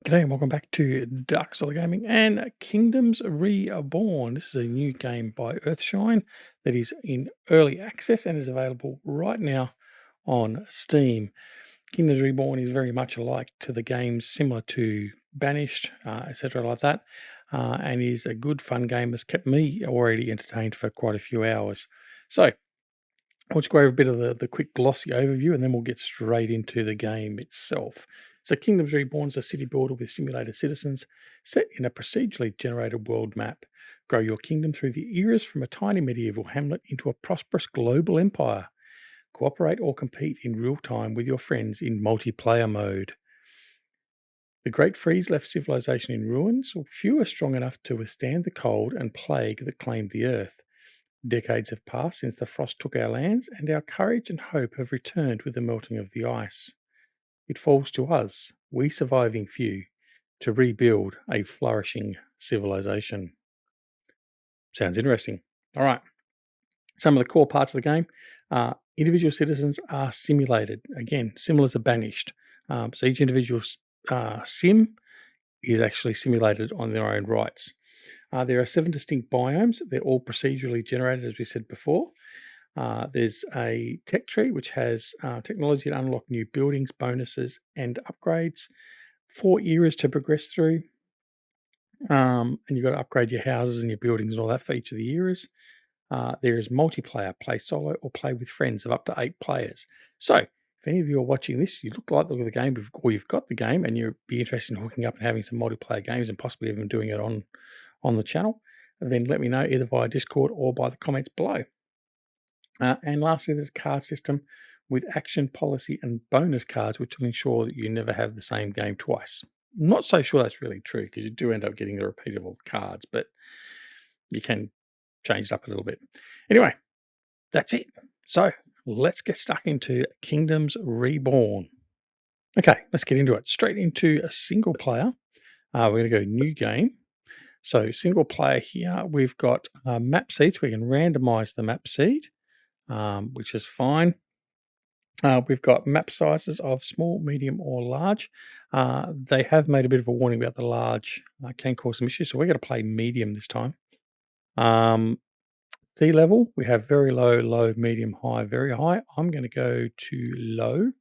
G'day and welcome back to Dark Solar Gaming and Kingdoms Reborn. This is a new game by Earthshine that is in early access and is available right now on Steam. Kingdoms Reborn is very much alike to the games similar to Banished, etc. like that, and is a good fun game that's kept me already entertained for quite a few hours. So I'll just go over a bit of the quick glossy overview and then we'll get straight into the game itself. So Kingdoms Reborn is a city builder with simulated citizens set in a procedurally generated world map. Grow your kingdom through the eras from a tiny medieval hamlet into a prosperous global empire. Cooperate or compete in real time with your friends in multiplayer mode. The Great Freeze left civilization in ruins, few are strong enough to withstand the cold and plague that claimed the earth. Decades have passed since the frost took our lands, and our courage and hope have returned with the melting of the ice. It falls to us, we surviving few, to rebuild a flourishing civilization. Sounds interesting. All right. Some of the core parts of the game. Individual citizens are simulated. Again, similar to Banished. So each individual sim is actually simulated on their own rights. There are 7 distinct biomes. They're all procedurally generated, as we said before. There's a tech tree, which has technology to unlock new buildings, bonuses, and upgrades. 4 eras to progress through. And you've got to upgrade your houses and your buildings and all that for each of the eras. There is multiplayer, play solo or play with friends of up to 8 players. So if any of you are watching this, you like the look of the game, or you've got the game and you'd be interested in hooking up and having some multiplayer games and possibly even doing it on the channel, then let me know either via Discord or by the comments below. And lastly, there's a card system with action, policy, and bonus cards, which will ensure that you never have the same game twice. I'm not so sure that's really true because you do end up getting the repeatable cards, but you can change it up a little bit. Anyway, that's it. So let's get stuck into Kingdoms Reborn. Okay, let's get into it. Straight into a single player. We're going to go new game. So single player here, we've got map seeds. We can randomize the map seed, which is fine. We've got map sizes of small, medium, or large. They have made a bit of a warning about the large can cause some issues, so we're going to play medium this time. Sea level, we have very low, low, medium, high, very high. I'm going to go to low.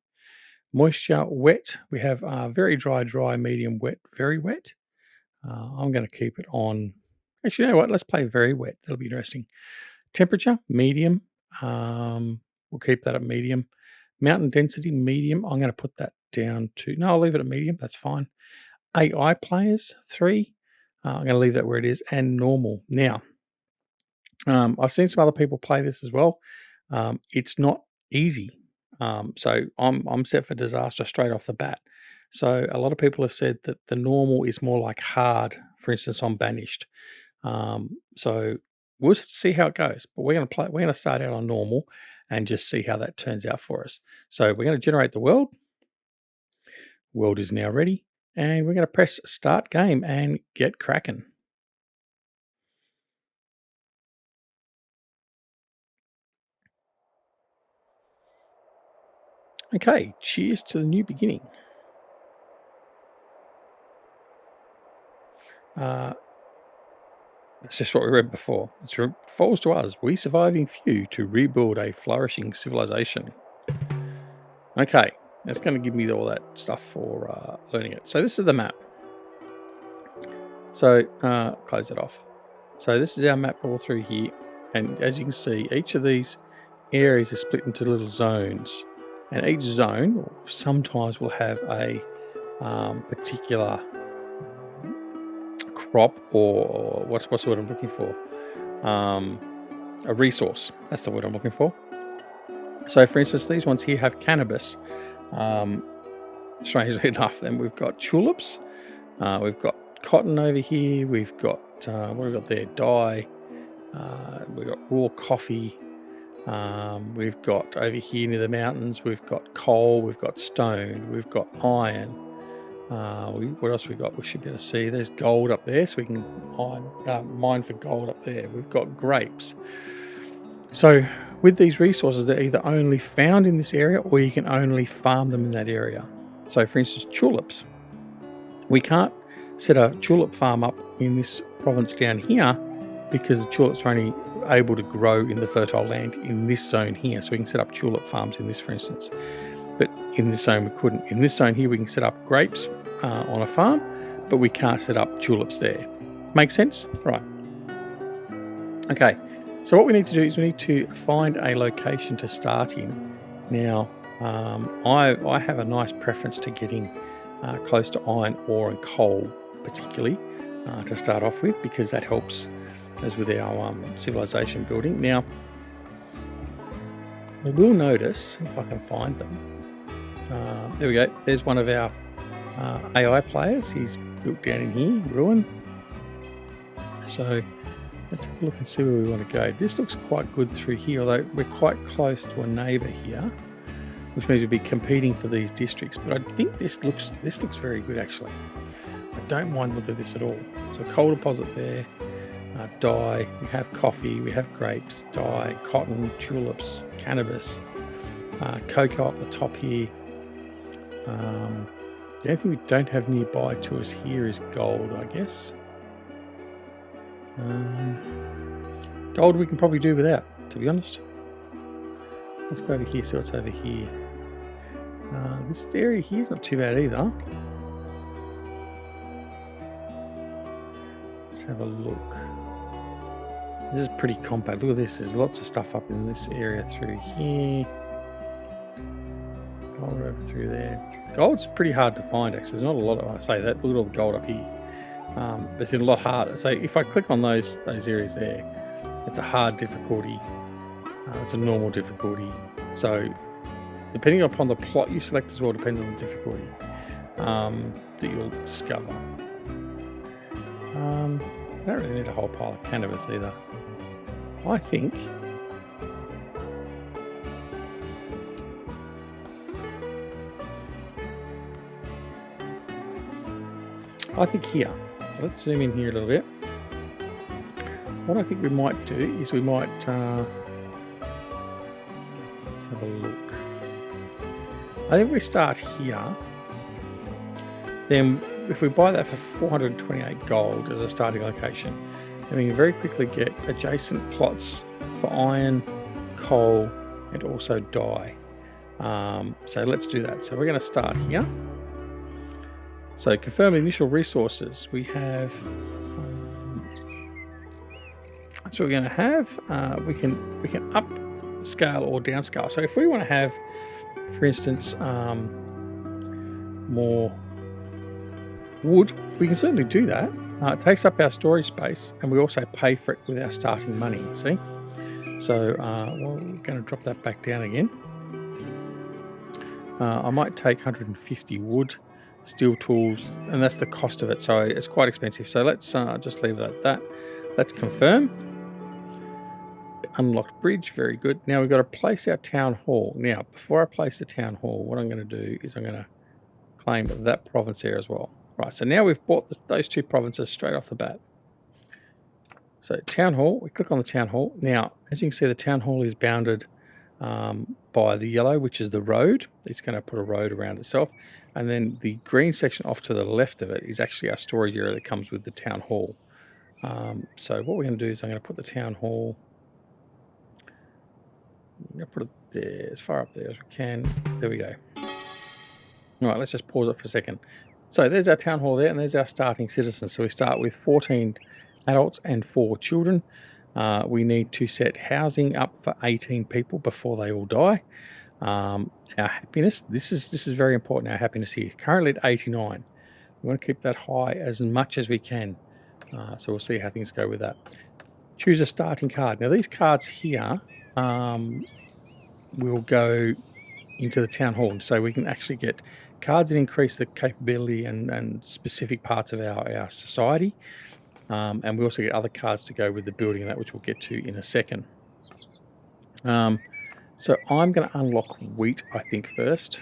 Moisture, wet, we have very dry, dry, medium, wet, very wet. I'm going to keep it on. Actually, you know what? Let's play very wet. That'll be interesting. Temperature, medium. We'll keep that at medium. Mountain density, medium. I'm going to put that down to, no, I'll leave it at medium. That's fine. AI players, 3. I'm going to leave that where it is. And normal. Now, I've seen some other people play this as well. It's not easy. So I'm set for disaster straight off the bat. So a lot of people have said that the normal is more like hard, for instance, on Banished. So we'll see how it goes. But we're going to start out on normal and just see how that turns out for us. So we're going to generate the world. World is now ready. And we're going to press start game and get cracking. Okay, cheers to the new beginning. That's just what we read before. It falls to us, we surviving few, to rebuild a flourishing civilization. Okay, that's going to give me all that stuff for learning it. So this is the map. So close it off. So this is our map all through here. And as you can see, each of these areas is split into little zones. And each zone sometimes will have a particular crop or what's the word I'm looking for? A resource. That's the word I'm looking for. So, for instance, these ones here have cannabis. Strangely enough, then we've got tulips. We've got cotton over here. We've got what have we got there? Dye. We've got raw coffee. We've got over here near the mountains. We've got coal. We've got stone. We've got iron. What else we got? We should be able to see. There's gold up there, so we can mine for gold up there. We've got grapes. So with these resources, they're either only found in this area or you can only farm them in that area. So for instance, tulips. We can't set a tulip farm up in this province down here because the tulips are only able to grow in the fertile land in this zone here. So we can set up tulip farms in this, for instance. But in this zone, we couldn't. In this zone here, we can set up grapes on a farm, but we can't set up tulips there. Make sense? Right. Okay. So what we need to do is we need to find a location to start in. Now, I have a nice preference to getting close to iron ore and coal, particularly, to start off with, because that helps as with our civilization building. Now, we will notice, if I can find them, there we go, there's one of our AI players. He's built down in here, ruin. So let's have a look and see where we want to go. This looks quite good through here, although we're quite close to a neighbour here, which means we'll be competing for these districts. But I think this looks very good, actually. I don't mind the look of this at all. So coal deposit there, dye, we have coffee, we have grapes, dye, cotton, tulips, cannabis, cocoa up the top here. The only thing we don't have nearby to us here is gold, I guess. Gold we can probably do without, to be honest. Let's go over here, see what's over here. This area here is not too bad either. Let's have a look. This is pretty compact. Look at this. There's lots of stuff up in this area through here. Gold over through there. Gold's pretty hard to find, actually. There's not a lot of, I say that. Look at all the gold up here. It's a lot harder. So if I click on those areas there, it's a hard difficulty. It's a normal difficulty. So depending upon the plot you select as well, depends on the difficulty that you'll discover. I don't really need a whole pile of cannabis either. I think here, so let's zoom in here a little bit. What I think we might do is we might let's have a look. I think we start here, then if we buy that for 428 gold as a starting location, then we can very quickly get adjacent plots for iron, coal, and also dye. So let's do that. So we're going to start here. So confirm initial resources. We have, so we're going to have, we can upscale or downscale. So if we want to have, for instance, more wood, we can certainly do that. It takes up our storage space, and we also pay for it with our starting money, you see. So we're going to drop that back down again. I might take 150 wood, steel tools, and that's the cost of it, so it's quite expensive. So let's just leave it at that. Let's confirm. Unlocked bridge, very good. Now we've got to place our town hall. Now, before I place the town hall, what I'm going to do is I'm going to claim that province here as well. Right, so now we've bought those two provinces straight off the bat. So town hall, we click on the town hall. Now, as you can see, the town hall is bounded by the yellow, which is the road. It's going to put a road around itself. And then the green section off to the left of it is actually our storage area that comes with the town hall. So what we're going to do is I'm going to put the town hall, I'm going to put it there, as far up there as we can. There we go. All right, let's just pause it for a second. So there's our town hall there, and there's our starting citizens. So we start with 14 adults and 4 children. We need to set housing up for 18 people before they all die. Our happiness, this is very important, our happiness here, currently at 89. We want to keep that high as much as we can. So we'll see how things go with that. Choose a starting card. Now these cards here will go into the town hall, so we can actually get cards that increase the capability and specific parts of our society. And we also get other cards to go with the building and that, which we'll get to in a second. So I'm going to unlock wheat, I think, first,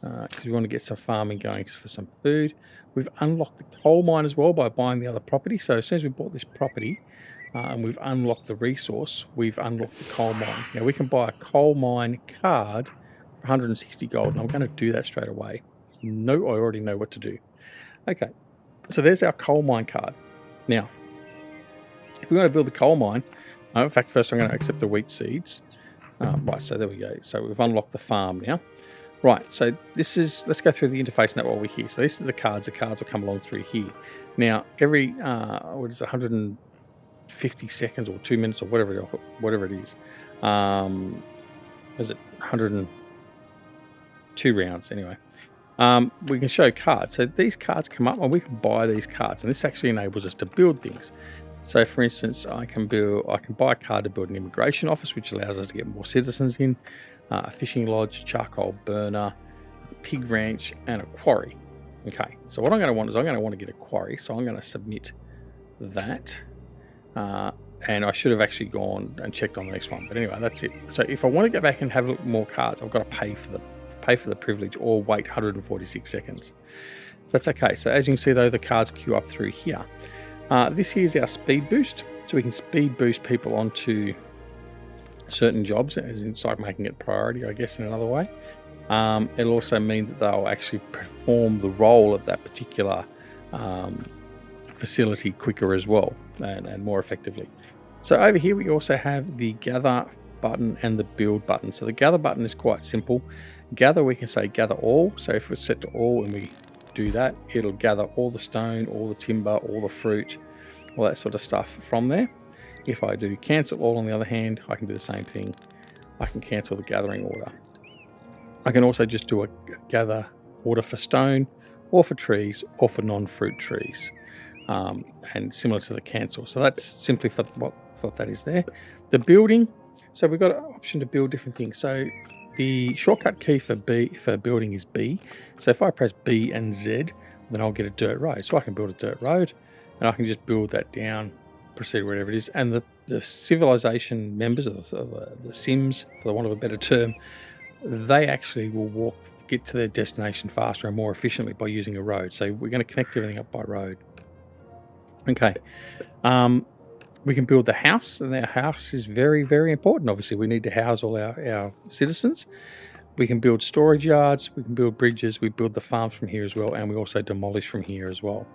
because we want to get some farming going for some food. We've unlocked the coal mine as well by buying the other property. So as soon as we bought this property and we've unlocked the resource, we've unlocked the coal mine. Now we can buy a coal mine card for 160 gold, and I'm going to do that straight away. No, I already know what to do. Okay, so there's our coal mine card. Now, if we want to build the coal mine, in fact, first I'm going to accept the wheat seeds. Right, so there we go. So we've unlocked the farm now. Right, so this is, let's go through the interface now while we're here. So this is the cards. The cards will come along through here. Now, every, what is it, 150 seconds or 2 minutes or whatever it is. Is it 102 rounds anyway? We can show cards. So these cards come up and we can buy these cards. And this actually enables us to build things. So for instance, I can buy a card to build an immigration office, which allows us to get more citizens in, a fishing lodge, charcoal burner, pig ranch, and a quarry. Okay, so what I'm going to want is I'm going to want to get a quarry. So I'm going to submit that. And I should have actually gone and checked on the next one. But anyway, that's it. So if I want to go back and have a look more cards, I've got to pay for the privilege or wait 146 seconds. That's okay. So as you can see, though, the cards queue up through here. This here is our speed boost. So we can speed boost people onto certain jobs, as in, it's like making it priority, I guess, in another way. It'll also mean that they'll actually perform the role of that particular facility quicker as well and more effectively. So over here we also have the gather button and the build button. So the gather button is quite simple. Gather, we can say gather all. So if it's set to all and we do that, it'll gather all the stone, all the timber, all the fruit, all that sort of stuff from there. If I do cancel all, on the other hand, I can do the same thing. I can cancel the gathering order. I can also just do a gather order for stone or for trees or for non-fruit trees, and similar to the cancel. So that's simply for what that is there. The building, so we've got an option to build different things. So the shortcut key for building is B. So if I press B and Z, then I'll get a dirt road. So I can build a dirt road and I can just build that down, proceed wherever it is. And the civilization members, or the Sims, for the want of a better term, they actually will get to their destination faster and more efficiently by using a road. So we're going to connect everything up by road. Okay. We can build the house, and our house is very, very important. Obviously, we need to house all our citizens. We can build storage yards, we can build bridges, we build the farms from here as well, and we also demolish from here as well.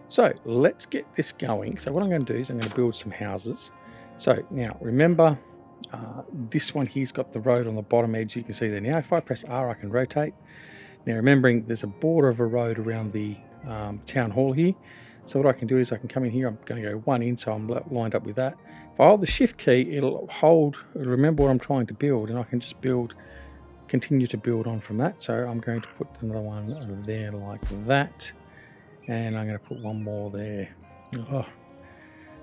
So let's get this going. So what I'm going to do is I'm going to build some houses. So now remember, this one here's got the road on the bottom edge. You can see there now. If I press R, I can rotate. Now remembering there's a border of a road around the town hall here. So what I can do is I can come in here. I'm going to go one in, so I'm lined up with that. If I hold the shift key, it'll remember what I'm trying to build, and I can just continue to build on from that. So I'm going to put another one there like that, and I'm going to put one more there. Oh.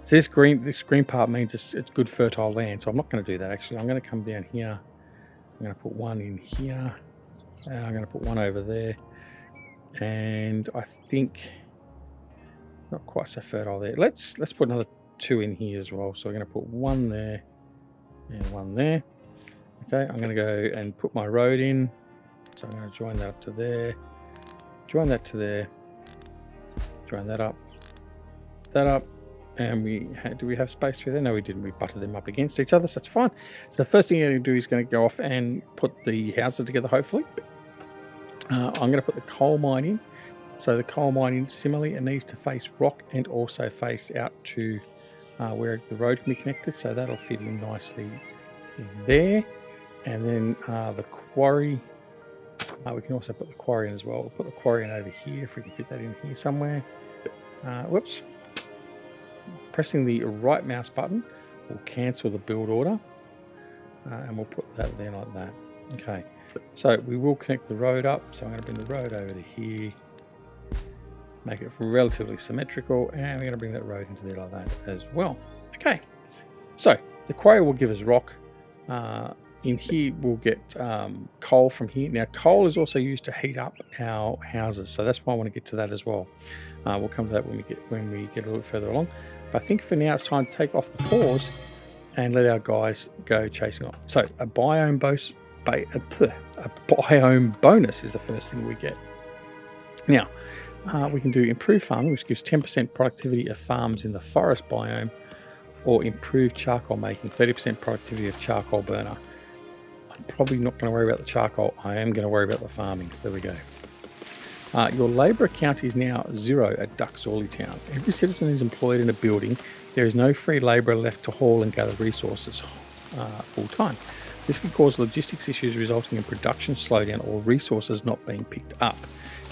So this green part means it's good fertile land, so I'm not going to do that actually. I'm going to come down here. I'm going to put one in here, and I'm going to put one over there, and I think not quite so fertile there. Let's put another two in here as well. So we're going to put one there and one there. Okay, I'm going to go and put my road in. So I'm going to join that up to there, join that to there, join that up, and do we have space through there? No, we didn't. We butted them up against each other, so that's fine. So the first thing you're going to do is going to go off and put the houses together, hopefully. I'm going to put the coal mine in. So the coal mining, similarly, it needs to face rock and also face out to where the road can be connected. So that'll fit in nicely there. And then the quarry, we can also put the quarry in as well. We'll put the quarry in over here if we can fit that in here somewhere. Whoops. Pressing the right mouse button will cancel the build order. And we'll put that there like that. Okay. So we will connect the road up. So I'm going to bring the road over to here. Make it relatively symmetrical, and we're going to bring that road into there like that as well. Okay, so the quarry will give us rock. In here we'll get coal from here. Now coal is also used to heat up our houses, so that's why I want to get to that as well. We'll come to that when we get a little further along. But I think for now it's time to take off the pause and let our guys go chasing off. So a biome bonus is the first thing we get. Now, we can do improved farming, which gives 10% productivity of farms in the forest biome, or improved charcoal making, 30% productivity of charcoal burner. I'm probably not going to worry about the charcoal. I am going to worry about the farming. So there we go. Your labour count is now 0 at Duxorley Town. Every citizen is employed in a building. There is no free labourer left to haul and gather resources full time. This could cause logistics issues resulting in production slowdown or resources not being picked up.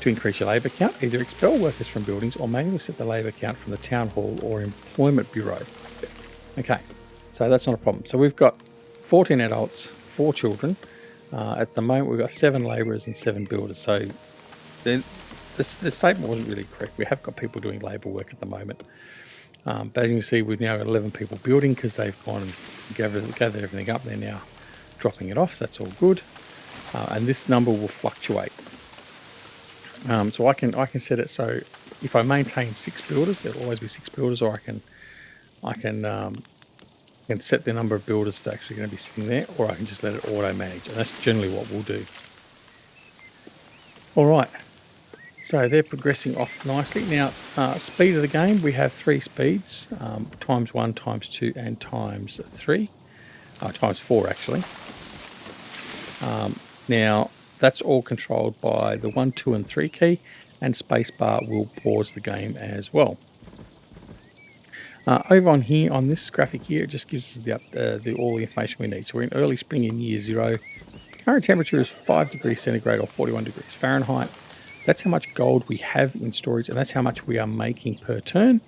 To increase your labour count, either expel workers from buildings or manually set the labour count from the town hall or employment bureau. Okay, so that's not a problem. So we've got 14 adults, 4 children. At the moment, we've got 7 labourers and 7 builders. So the statement wasn't really correct. We have got people doing labour work at the moment. But as you can see, we've now got 11 people building because they've gone and gathered everything up. They're now dropping it off, so that's all good. And this number will fluctuate. So I can set it so if I maintain 6 builders, there'll always be 6 builders, or I can set the number of builders that's actually going to be sitting there, or I can just let it auto manage, and that's generally what we'll do. All right, so they're progressing off nicely. Now, speed of the game, we have 3 speeds, times 1, times 2, and times 3, times 4 actually. Now, that's all controlled by the 1, 2, and 3 key, and spacebar will pause the game as well. Over on here, on this graphic here, it just gives us all the information we need. So we're in early spring in year 0. Current temperature is 5 degrees centigrade or 41 degrees Fahrenheit. That's how much gold we have in storage, and that's how much we are making per turn.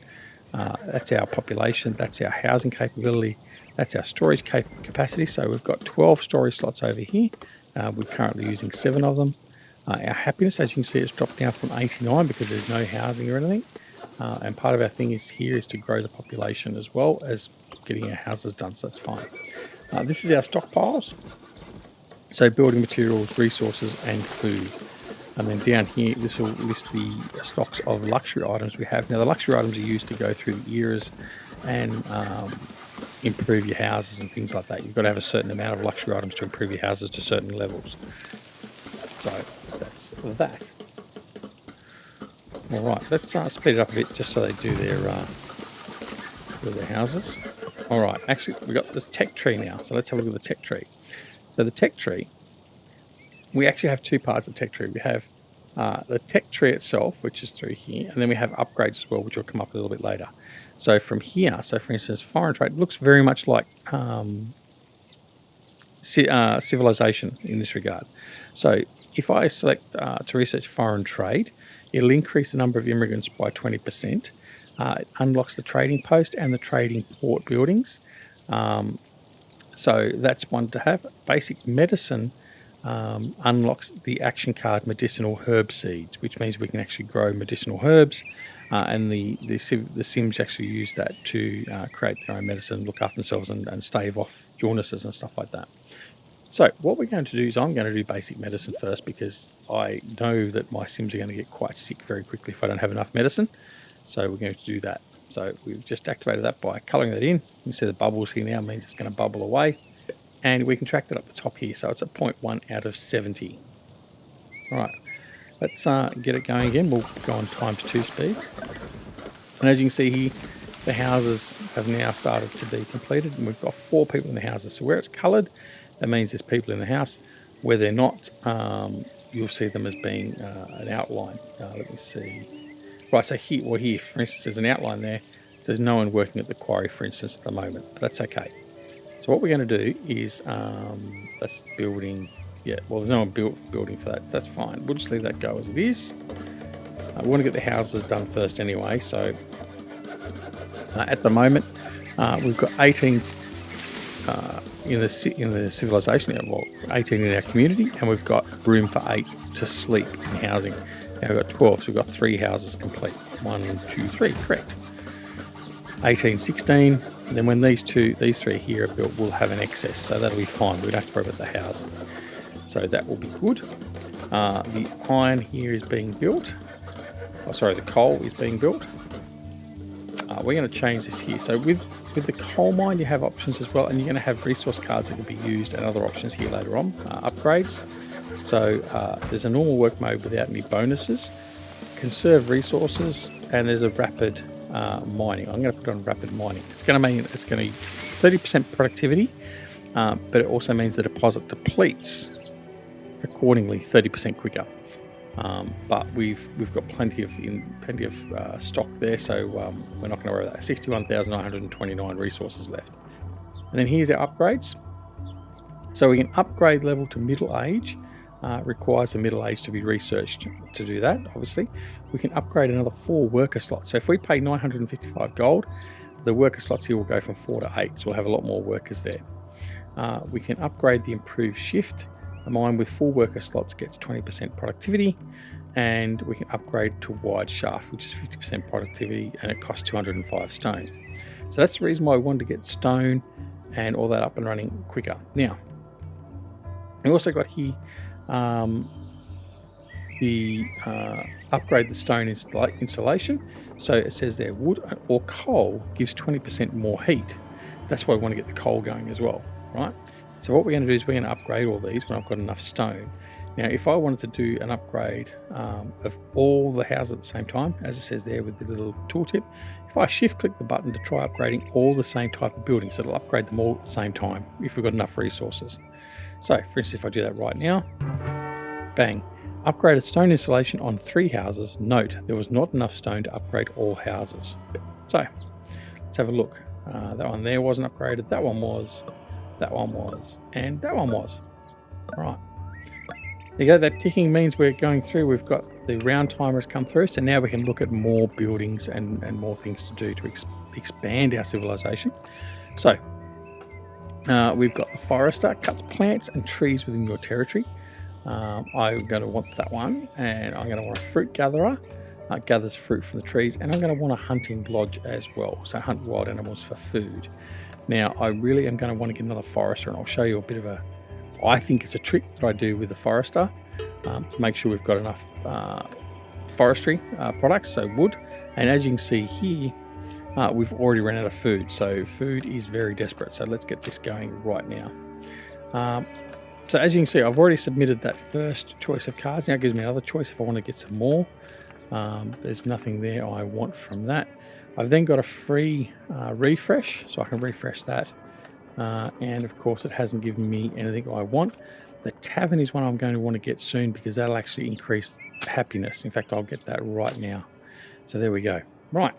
That's our population, that's our housing capability, that's our storage capacity. So we've got 12 storage slots over here. We're currently using 7 of them. Our happiness, as you can see, it's dropped down from 89 because there's no housing or anything. And part of our thing is to grow the population as well as getting our houses done, so that's fine. This is our stockpiles. So building materials, resources, and food. And then down here, this will list the stocks of luxury items we have. Now, the luxury items are used to go through the eras and improve your houses and things like that. You've got to have a certain amount of luxury items to improve your houses to certain levels. So that's that. All right, let's speed it up a bit just so they do their houses. All right, actually, we've got the tech tree now. So let's have a look at the tech tree. So the tech tree, we actually have 2 parts of the tech tree. We have the tech tree itself, which is through here, and then we have upgrades as well, which will come up a little bit later. So from here, so for instance, foreign trade looks very much like civilization in this regard. So if I select to research foreign trade, it'll increase the number of immigrants by 20%. It unlocks the trading post and the trading port buildings. So that's one to have. Basic medicine unlocks the action card medicinal herb seeds, which means we can actually grow medicinal herbs. And the Sims actually use that to create their own medicine, look after themselves, and stave off illnesses and stuff like that. So what we're going to do is I'm going to do basic medicine first, because I know that my Sims are going to get quite sick very quickly if I don't have enough medicine. So we're going to do that. So we've just activated that by colouring that in. You can see the bubbles here now means it's going to bubble away. And we can track that up the top here. So it's at 0.1 out of 70. All right. Let's get it going again. We'll go on times 2 speed. And as you can see here, the houses have now started to be completed, and we've got 4 people in the houses. So where it's coloured, that means there's people in the house. Where they're not, you'll see them as being an outline. Let me see. Right, so here, for instance, there's an outline there. So there's no one working at the quarry, for instance, at the moment. But that's okay. So what we're going to do is, that's building. Yeah, well, there's no one building for that. So that's fine. We'll just leave that go as it is. We want to get the houses done first anyway. So at the moment, we've got 18 in the civilization. Well, 18 in our community, and we've got room for 8 to sleep in housing. Now we've got 12, so we've got 3 houses complete. 1, 2, 3, correct. 18, 16. And then when these 3 here are built, we'll have an excess, so that'll be fine. We don't have to worry about the housing. So that will be good. The iron here is being built. Oh, sorry, the coal is being built. We're going to change this here. So with the coal mine, you have options as well, and you're going to have resource cards that can be used and other options here later on, upgrades. So there's a normal work mode without any bonuses, conserve resources, and there's a rapid mining. I'm going to put on rapid mining. It's going to mean it's going to be 30% productivity, but it also means the deposit depletes accordingly 30% quicker. but we've got plenty of stock there, so we're not going to worry about that. 61,929 resources left. And then here's our upgrades. So we can upgrade level to middle age. Requires the middle age to be researched to do that, obviously. We can upgrade another 4 worker slots. So if we pay 955 gold, the worker slots here will go from 4 to 8, so we'll have a lot more workers there. We can upgrade the improved shift. A mine with 4 worker slots gets 20% productivity, and we can upgrade to wide shaft, which is 50% productivity, and it costs 205 stone. So that's the reason why we wanted to get stone and all that up and running quicker. Now, we also got here the upgrade the stone installation. So it says there, wood or coal gives 20% more heat. That's why we want to get the coal going as well, right? So what we're going to do is we're going to upgrade all these when I've got enough stone. Now, if I wanted to do an upgrade of all the houses at the same time, as it says there with the little tooltip, if I shift-click the button to try upgrading all the same type of buildings, so it'll upgrade them all at the same time if we've got enough resources. So, for instance, if I do that right now, bang, upgraded stone installation on 3 houses. Note, there was not enough stone to upgrade all houses. So, let's have a look. That one there wasn't upgraded, that one was, and that one was. All right. There you go, that ticking means we're going through, we've got the round timers come through, so now we can look at more buildings and more things to do to expand our civilization. So, we've got the forester, cuts plants and trees within your territory. I'm going to want that one, and I'm going to want a fruit gatherer, gathers fruit from the trees, and I'm going to want a hunting lodge as well, so hunt wild animals for food. Now, I really am going to want to get another forester, and I'll show you a bit of a, I think it's a trick that I do with the forester to make sure we've got enough forestry products, so wood. And as you can see here, we've already run out of food, so food is very desperate. So let's get this going right now. So as you can see, I've already submitted that first choice of cards. Now it gives me another choice if I want to get some more. There's nothing there I want from that. I've then got a free refresh, so I can refresh that. And of course, it hasn't given me anything I want. The tavern is one I'm going to want to get soon because that'll actually increase happiness. In fact, I'll get that right now. So there we go. Right.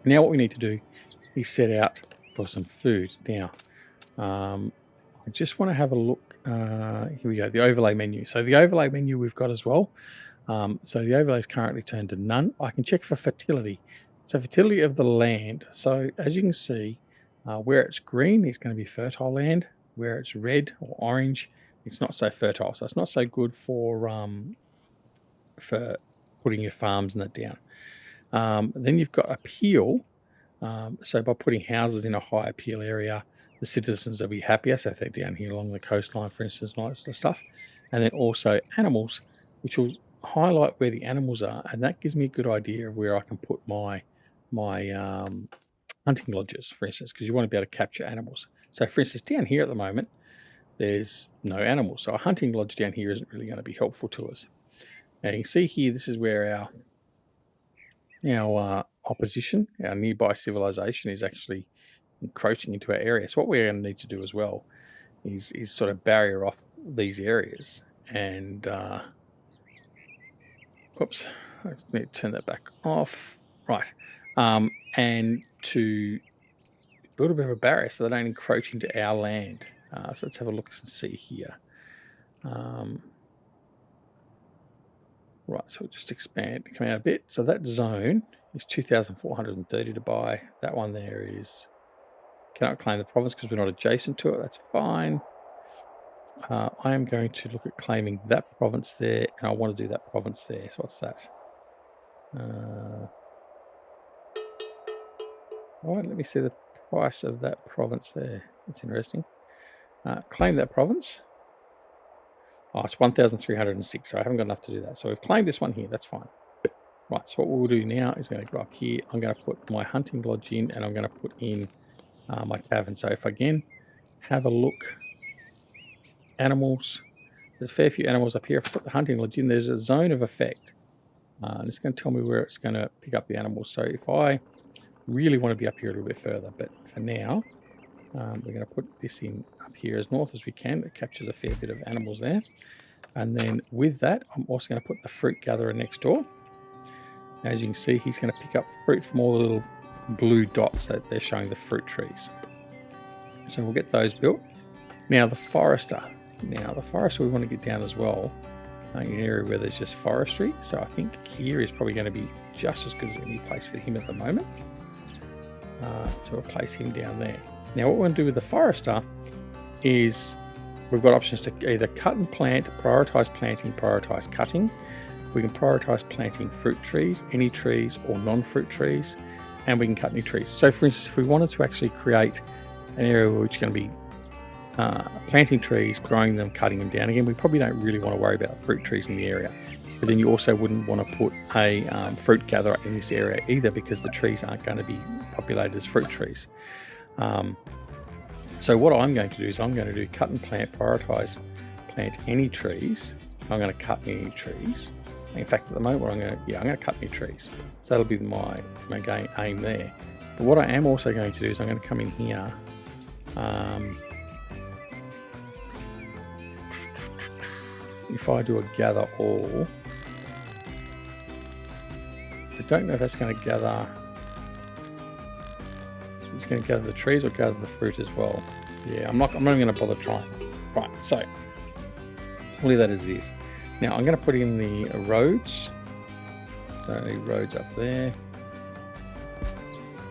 Now what we need to do is set out for some food. Now, I just want to have a look. Here we go, the overlay menu. So the overlay menu we've got as well. So the overlay is currently turned to none. I can check for fertility. So fertility of the land. So as you can see, where it's green, it's going to be fertile land. Where it's red or orange, it's not so fertile. So it's not so good for putting your farms and that down. Then you've got appeal. So by putting houses in a high appeal area, the citizens will be happier. So if they're down here along the coastline, for instance, and all that sort of stuff. And then also animals, which will highlight where the animals are, and that gives me a good idea of where I can put my hunting lodges, for instance, because you want to be able to capture animals. So for instance, down here at the moment, there's no animals. So a hunting lodge down here isn't really going to be helpful to us. Now you can see here, this is where our opposition, our nearby civilization, is actually encroaching into our area. So what we're going to need to do as well is sort of barrier off these areas. And whoops, I need to turn that back off. Right. And to build a bit of a barrier so they don't encroach into our land. So let's have a look and see here. Right, so we'll just expand, come out a bit. So that zone is 2,430 to buy. That one there is, cannot claim the province because we're not adjacent to it. That's fine. I am going to look at claiming that province there, and I want to do that province there. So what's that? All right, let me see the price of that province there. That's interesting. Claim that province. Oh, it's 1,306, so I haven't got enough to do that. So we've claimed this one here, that's fine. Right, so what we'll do now is going to go up here. I'm going to put my hunting lodge in, and I'm going to put in my tavern. So if I again have a look, animals, there's a fair few animals up here. If I put the hunting lodge in, there's a zone of effect. And it's going to tell me where it's going to pick up the animals. So if I really want to be up here a little bit further, but for now, we're going to put this in up here as north as we can. It captures a fair bit of animals there. And then with that, I'm also going to put the fruit gatherer next door. As you can see, he's going to pick up fruit from all the little blue dots that they're showing the fruit trees. So we'll get those built. Now the forester. Now the forester we want to get down as well in an area where there's just forestry. So I think here is probably going to be just as good as any place for him at the moment. So we'll place him down there. Now what we're going to do with the forester is we've got options to either cut and plant, prioritize planting, prioritize cutting. We can prioritize planting fruit trees, any trees or non-fruit trees, and we can cut new trees. So for instance, if we wanted to actually create an area which is going to be planting trees, growing them, cutting them down again, we probably don't really want to worry about fruit trees in the area. But then you also wouldn't want to put a fruit gatherer in this area either, because the trees aren't going to be populated as fruit trees. So what I'm going to do is I'm going to do cut and plant, prioritize plant any trees. I'm going to cut any trees. In fact, at the moment, I'm going to cut any trees. So that'll be my aim there. But what I am also going to do is I'm going to come in here. If I do a gather all, I don't know if that's going to gather. It's going to gather the trees or gather the fruit as well. Yeah, I'm not even going to bother trying. Right, so we'll leave that as it is. Now I'm going to put in the roads. So roads up there,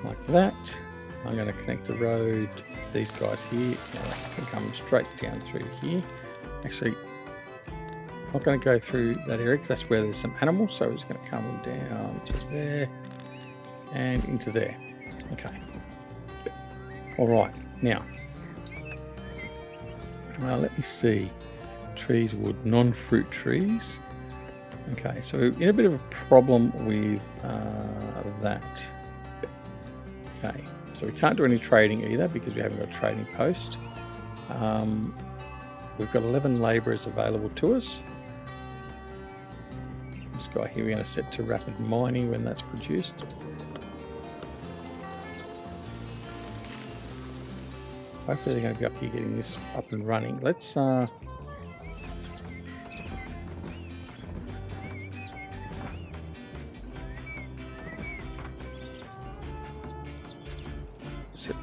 like that. I'm going to connect the road to these guys here. Now I can come straight down through here. Actually, I'm not going to go through that area because that's where there's some animals. So it's going to come down to there and into there. Okay. All right. Now, let me see. Trees, wood, non-fruit trees. Okay, so in a bit of a problem with that. Okay, so we can't do any trading either because we haven't got a trading post. We've got 11 labourers available to us. This guy here we're going to set to rapid mining when that's produced. Hopefully they're going to be up here getting this up and running. Let's set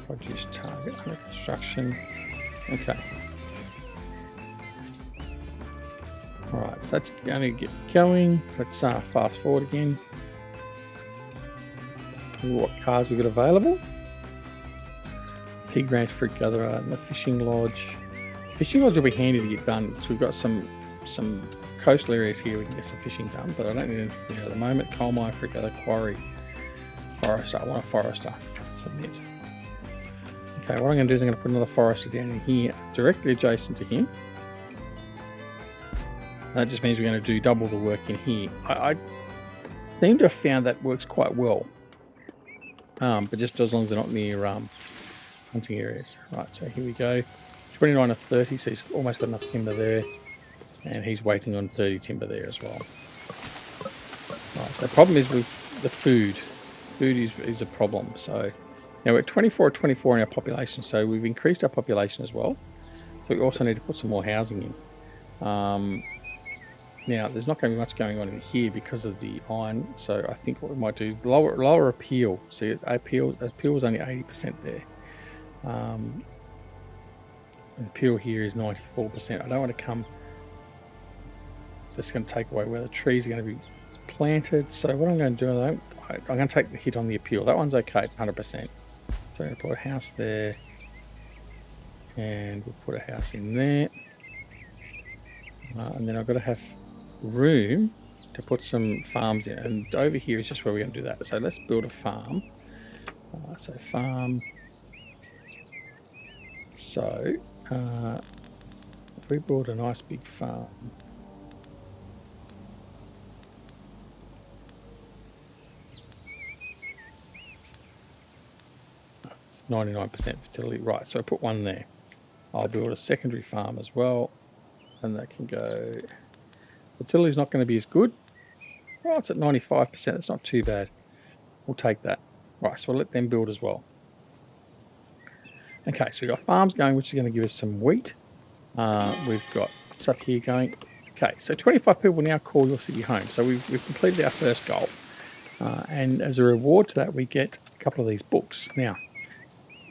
produce target under construction. Okay. Alright, so that's going to get going. Let's fast forward again. What cars we've got available. Pig ranch, fruit gatherer, and the fishing lodge. Fishing lodge will be handy to get done. So we've got some coastal areas here we can get some fishing done, but I don't need anything at the moment. Coal mine, fruit gatherer, quarry, forester. I want a forester. Submit. Okay, what I'm going to do is I'm going to put another forester down in here, directly adjacent to him. That just means we're going to do double the work in here. I seem to have found that works quite well, but just as long as they're not near hunting areas. Right, so here we go. 29 to 30, so he's almost got enough timber there, and he's waiting on 30 timber there as well. Right, so the problem is with the food. Food is a problem. So now we're at 24 in our population, so we've increased our population as well. So we also need to put some more housing in. Now, there's not going to be much going on in here because of the iron, so I think what we might do, lower appeal. See, appeal is only 80% there. The appeal here is 94%. I don't want to come, that's going to take away where the trees are going to be planted. So what I'm going to do, I'm going to take the hit on the appeal. That one's okay, it's 100%. So I'm going to put a house there, and we'll put a house in there. And then I've got to have room to put some farms in, and over here is just where we're going to do that. So let's build a farm. So farm. So if we build a nice big farm, it's 99% fertility, right? So I put one there. I'll build a secondary farm as well, and that can go. Fertility is not going to be as good. Oh, it's at 95%. That's not too bad. We'll take that. Right, so we'll let them build as well. Okay, so we've got farms going, which is going to give us some wheat. We've got stuff here going. Okay, so 25 people now call your city home. So we've completed our first goal. And as a reward to that, we get a couple of these books. Now,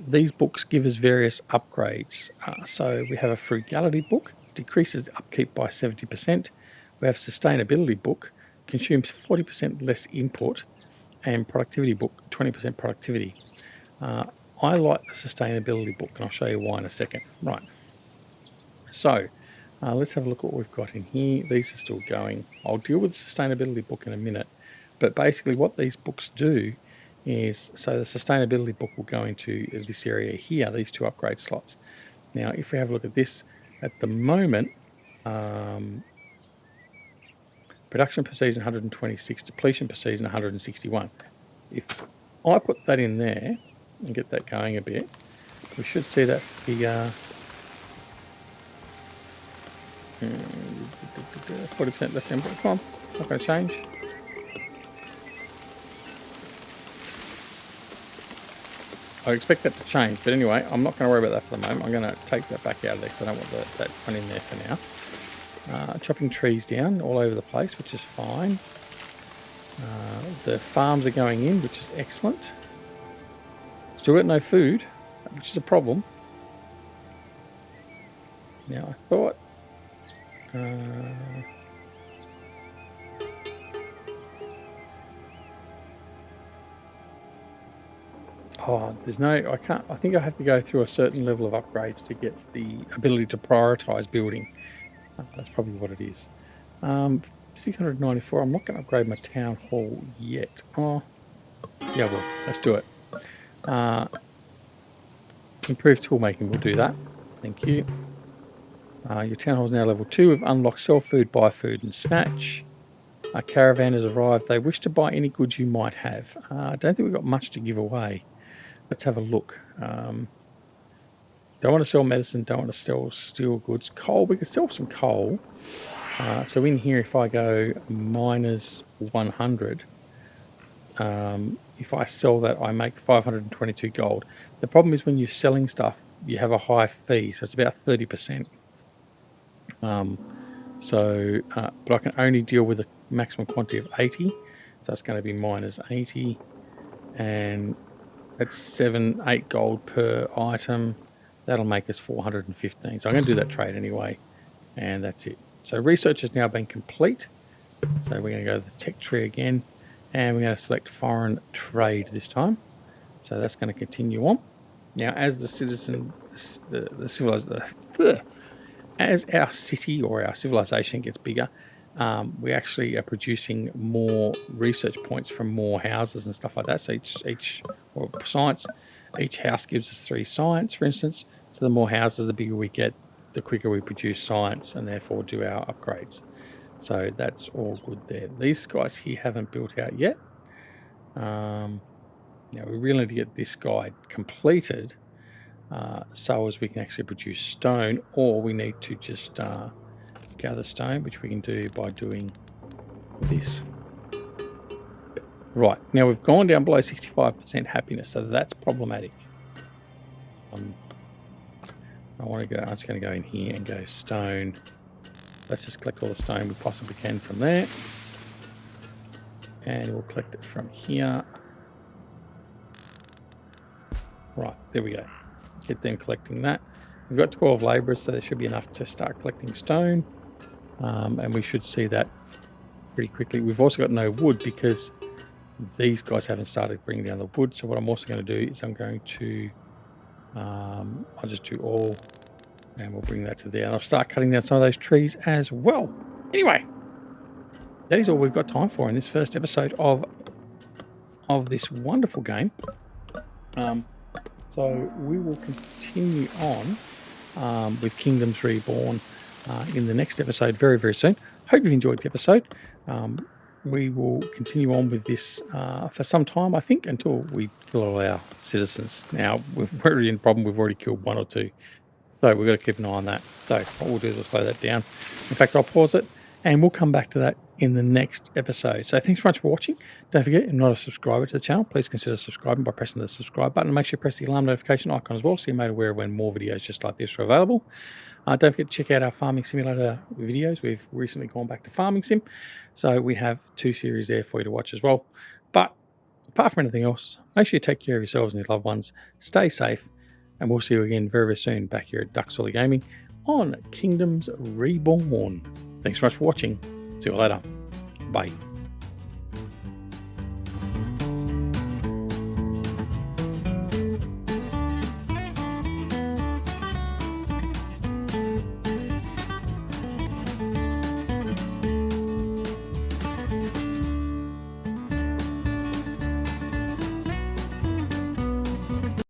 these books give us various upgrades. So we have a frugality book, decreases upkeep by 70%. We have sustainability book, consumes 40% less input, and productivity book, 20% productivity. I like the sustainability book, and I'll show you why in a second. Right. So let's have a look at what we've got in here. These are still going. I'll deal with the sustainability book in a minute. But basically what these books do is, so the sustainability book will go into this area here, these two upgrade slots. Now, if we have a look at this, at the moment, production per season 126, depletion per season 161. If I put that in there and get that going a bit, we should see that figure 40% less input. Come on, not going to change. I expect that to change, but anyway, I'm not going to worry about that for the moment. I'm going to take that back out of there because I don't want that one in there for now. Chopping trees down all over the place, which is fine. The farms are going in, which is excellent. Still got no food, which is a problem. Now, I thought... there's no, I can't, I think I have to go through a certain level of upgrades to get the ability to prioritize building. That's probably what it is. 694, I'm not going to upgrade my town hall yet. Oh, yeah, well, let's do it. Improved tool making, we'll do that. Thank you. Your town hall is now level 2. We've unlocked sell food, buy food, and snatch. A caravan has arrived. They wish to buy any goods you might have. I don't think we've got much to give away. Let's have a look. Don't want to sell medicine. Don't want to sell steel goods. Coal, we could sell some coal. So in here, if I go minus 100, if I sell that, I make 522 gold. The problem is when you're selling stuff, you have a high fee. So it's about 30%. But I can only deal with a maximum quantity of 80. So it's going to be minus 80. And that's 8 gold per item. That'll make us 415. So I'm going to do that trade anyway. And that's it. So research has now been complete. So we're going to go to the tech tree again. And we're going to select foreign trade this time. So that's going to continue on. Now, as the citizen, as our city or our civilization gets bigger, we actually are producing more research points from more houses and stuff like that. So each house gives us 3 science, for instance. So the more houses, the bigger we get, the quicker we produce science and therefore do our upgrades. So that's all good there. These guys here haven't built out yet. Now we really need to get this guy completed so as we can actually produce stone, or we need to just gather stone, which we can do by doing this. Right, now we've gone down below 65% happiness, so that's problematic. I'm just going to go in here and go stone. Let's just collect all the stone we possibly can from there. And we'll collect it from here. Right, there we go. Get them collecting that. We've got 12 labourers, so there should be enough to start collecting stone. And we should see that pretty quickly. We've also got no wood because these guys haven't started bringing down the wood. So what I'm also going to do is I'm going to, I'll just do all, and we'll bring that to there. And I'll start cutting down some of those trees as well. Anyway, that is all we've got time for in this first episode of this wonderful game. So we will continue on with Kingdoms Reborn in the next episode very, very soon. Hope you've enjoyed the episode. We will continue on with this for some time, I think, until we kill all our citizens. Now, we're already in a problem. We've already killed 1 or 2. So we've got to keep an eye on that. So what we'll do is we'll slow that down. In fact, I'll pause it and we'll come back to that in the next episode. So thanks very much for watching. Don't forget, if you're not a subscriber to the channel, please consider subscribing by pressing the subscribe button. Make sure you press the alarm notification icon as well so you're made aware of when more videos just like this are available. Don't forget to check out our Farming Simulator videos. We've recently gone back to Farming Sim, so we have 2 series there for you to watch as well. But apart from anything else, make sure you take care of yourselves and your loved ones. Stay safe, and we'll see you again very, very soon back here at Duck Solid Gaming on Kingdoms Reborn. Thanks so much for watching. See you later. Bye.